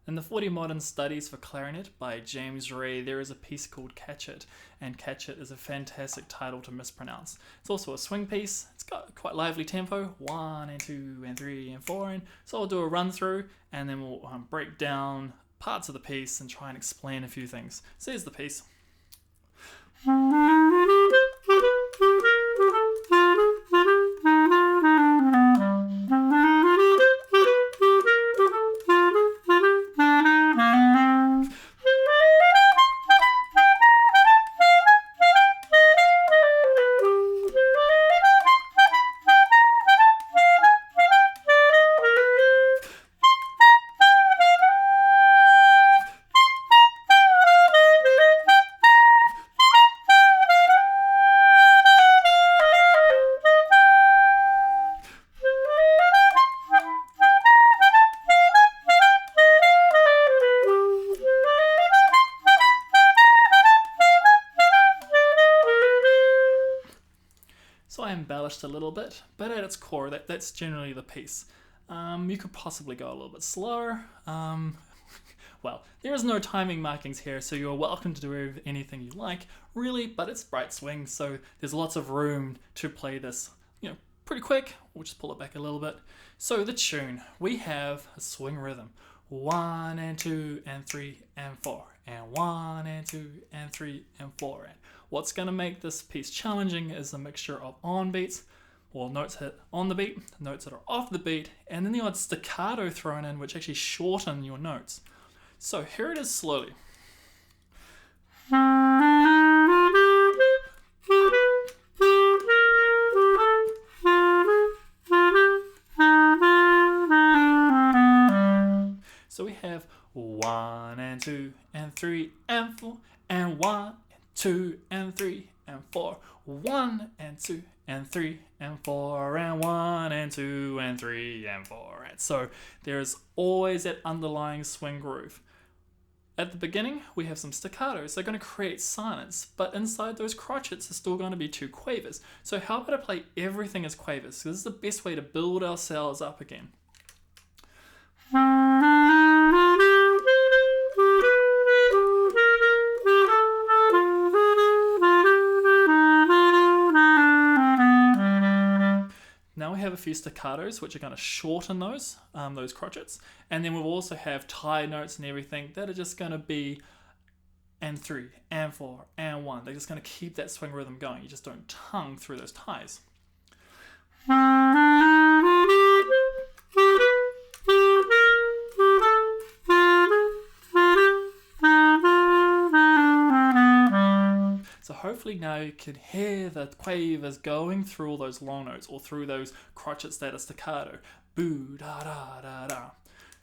In the 40 Modern Studies for Clarinet by James Ray, there is a piece called Catch It, and Catch It is a fantastic title to mispronounce. It's also a swing piece. It's got quite lively tempo, 1 and 2 and 3 and 4, and so I'll do a run through and then we'll break down parts of the piece and try and explain a few things. So here's the piece. So I embellished a little bit, but at its core, that's generally the piece. You could possibly go a little bit slower. Well, there is no timing markings here, so you're welcome to do anything you like, really, but it's bright swing, so there's lots of room to play this, pretty quick. We'll just pull it back a little bit. So the tune, we have a swing rhythm. 1 and 2 and 3 and 4, and 1 and 2 and 3 and 4. And what's going to make this piece challenging is a mixture of on beats, or notes hit on the beat, notes that are off the beat, and then the odd staccato thrown in, which actually shorten your notes. So here it is slowly. So we have 1 and 2 and 3 and 4, and 1 and 2 and 3 and 4, 1 and 2 and 3 and 4, and 1 and 2 and 3 and 4. And so there's always that underlying swing groove. At the beginning, we have some staccatos. They're going to create silence, but inside those crotchets are still going to be 2 quavers. So how about I play everything as quavers? Because this is the best way to build ourselves up again. Now we have a few staccatos, which are going to shorten those crotchets, and then we'll also have tie notes and everything that are just going to be and 3 and 4 and 1. They're just going to keep that swing rhythm going. You just don't tongue through those ties. So hopefully now you can hear the quavers going through all those long notes, or through those crotchets that are staccato. Boo, da, da, da, da.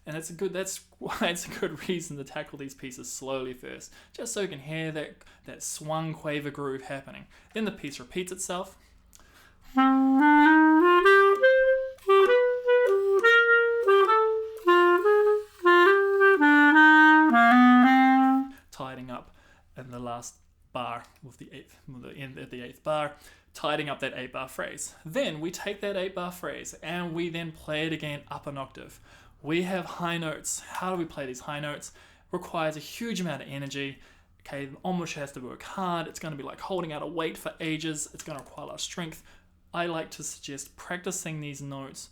And that's why it's a good reason to tackle these pieces slowly first, just so you can hear that swung quaver groove happening. Then the piece repeats itself. Tidying up in the last bar with the end at the 8th bar, tidying up that 8-bar phrase. Then we take that 8-bar phrase and we then play it again up an octave. We have high notes. How do we play these high notes? Requires a huge amount of energy. Okay, almost has to work hard. It's going to be like holding out a weight for ages. It's going to require a lot of strength. I like to suggest practicing these notes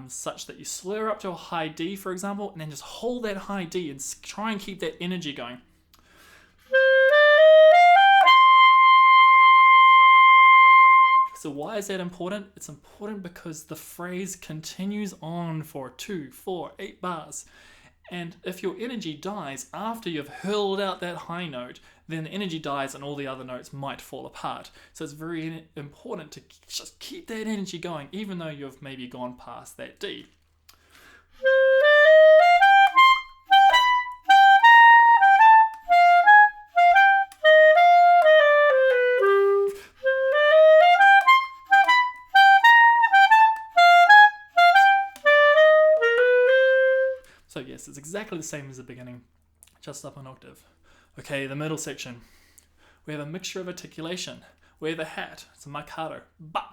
such that you slur up to a high D, for example, and then just hold that high D and try and keep that energy going. So why is that important? It's important because the phrase continues on for 2, 4, 8 bars. And if your energy dies after you've hurled out that high note, then the energy dies and all the other notes might fall apart. So it's very important to just keep that energy going, even though you've maybe gone past that D. So yes, it's exactly the same as the beginning, just up an octave. Okay, the middle section. We have a mixture of articulation. We have a hat, it's a marcato, ba.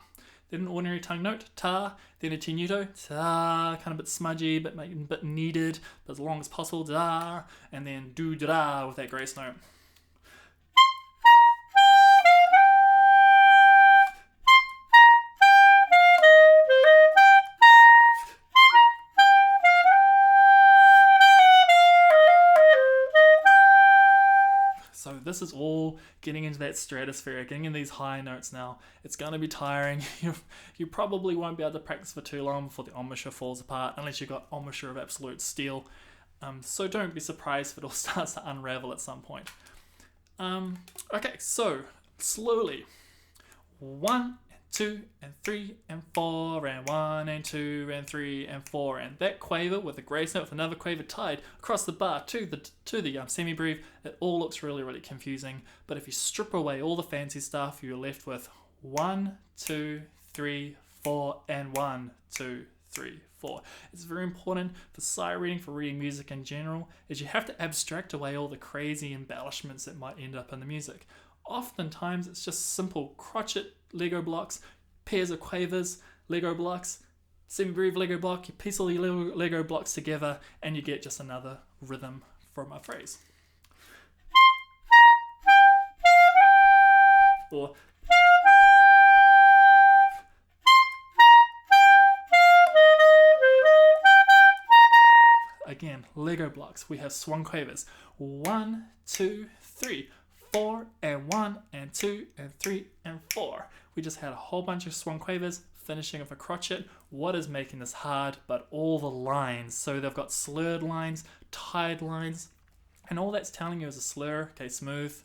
an ordinary tongue note, ta, then a tenuto, ta, kind of a bit smudgy, but a bit needed, but as long as possible, da, and then do da with that grace note. So this is all getting into that stratosphere, getting in these high notes now. It's going to be tiring. You probably won't be able to practice for too long before the embouchure falls apart, unless you've got embouchure of absolute steel. So don't be surprised if it all starts to unravel at some point. Okay, so slowly. 1, 2, and 3, and 4, and 1, and 2, and 3, and 4, and that quaver with a grace note with another quaver tied across the bar to the semi-breve. It all looks really, really confusing, but if you strip away all the fancy stuff, you're left with 1, 2, 3, 4, and 1, 2, 3, 4. It's very important for sight reading, for reading music in general, is you have to abstract away all the crazy embellishments that might end up in the music. Oftentimes it's just simple crotchet Lego blocks, pairs of quavers, Lego blocks, semi-breve Lego block, you piece all your Lego blocks together and you get just another rhythm from a phrase. Or again, Lego blocks. We have swung quavers. 1, 2, 3, 4, and 1, and 2, and 3, and 4. We just had a whole bunch of swung quavers, finishing with a crotchet. What is making this hard? But all the lines. So they've got slurred lines, tied lines, and all that's telling you is a slur. Okay, smooth.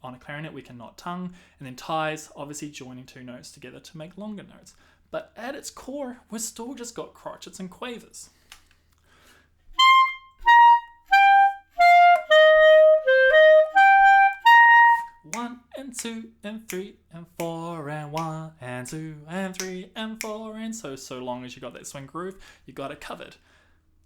On a clarinet, we can knot tongue, and then ties, obviously joining two notes together to make longer notes. But at its core, we've still just got crotchets and quavers. One and 2 and 3 and 4 and 1 and 2 and 3 and 4 and so long as you got that swing groove, you got it covered.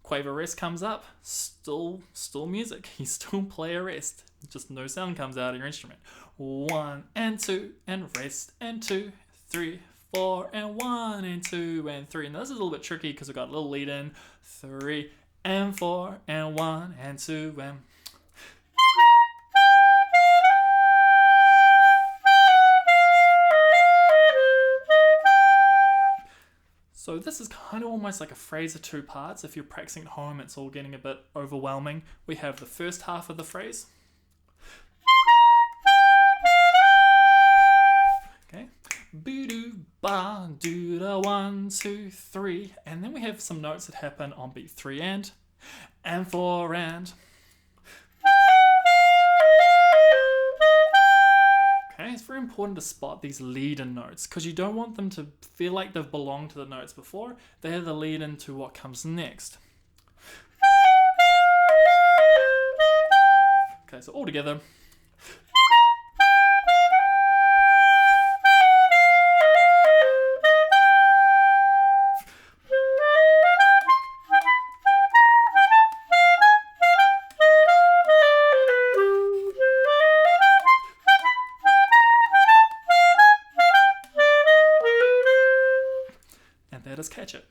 Quaver rest comes up, still music. You still play a rest, just no sound comes out of your instrument. 1 and 2 and rest and 2, 3, 4 and 1 and 2 and 3. And this is a little bit tricky because we've got a little lead in. 3 and 4 and 1 and 2 and so this is kind of almost like a phrase of two parts. If you're practicing at home, it's all getting a bit overwhelming. We have the first half of the phrase. Okay. Boo-doo, ba, doo-da, 1, 2, 3. And then we have some notes that happen on beat 3 and 4 and. Okay, it's very important to spot these lead-in notes because you don't want them to feel like they've belonged to the notes before. They're the lead-in to what comes next. Okay, so all together. Let us catch it.